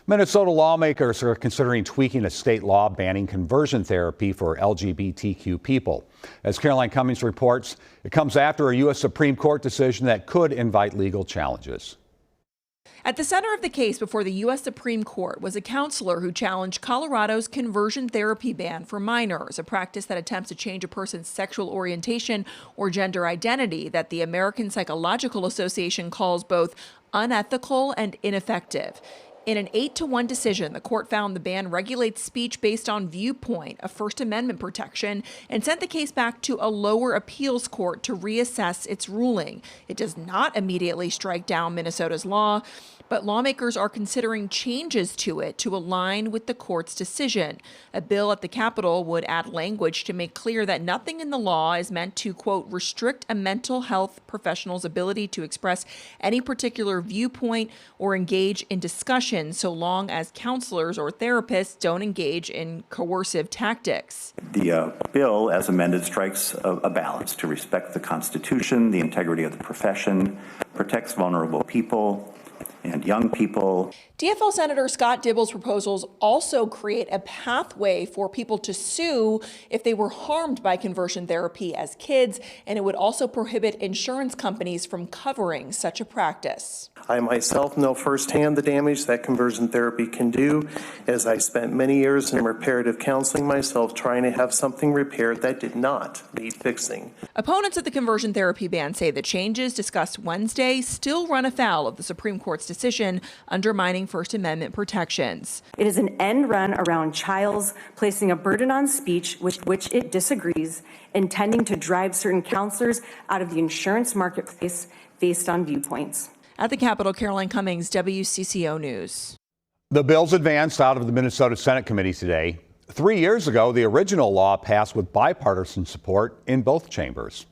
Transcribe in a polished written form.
Minnesota lawmakers are considering tweaking a state law banning conversion therapy for LGBTQ people. As Caroline Cummings reports, it comes after a U.S. Supreme Court decision that could invite legal challenges. At the center of the case before the U.S. Supreme Court was a counselor who challenged Colorado's conversion therapy ban for minors, a practice that attempts to change a person's sexual orientation or gender identity that the American Psychological Association calls both unethical and ineffective. In an 8-1 decision, the court found the ban regulates speech based on viewpoint, a First Amendment protection, and sent the case back to a lower appeals court to reassess its ruling. It does not immediately strike down Minnesota's law, but lawmakers are considering changes to it to align with the court's decision. A bill at the Capitol would add language to make clear that nothing in the law is meant to, quote, restrict a mental health professional's ability to express any particular viewpoint or engage in discussion, so long as counselors or therapists don't engage in coercive tactics. The bill, as amended, strikes a balance to respect the Constitution, the integrity of the profession, protects vulnerable people and young people. DFL Senator Scott Dibble's proposals also create a pathway for people to sue if they were harmed by conversion therapy as kids, and it would also prohibit insurance companies from covering such a practice. I myself know firsthand the damage that conversion therapy can do, as I spent many years in reparative counseling myself trying to have something repaired that did not need fixing. Opponents of the conversion therapy ban say the changes discussed Wednesday still run afoul of the Supreme Court's decision, undermining First Amendment protections. It is an end run around Childs, placing a burden on speech with which it disagrees, intending to drive certain counselors out of the insurance marketplace based on viewpoints. At the Capitol, Caroline Cummings, WCCO News. The bills advanced out of the Minnesota Senate committee today. 3 years ago, the original law passed with bipartisan support in both chambers.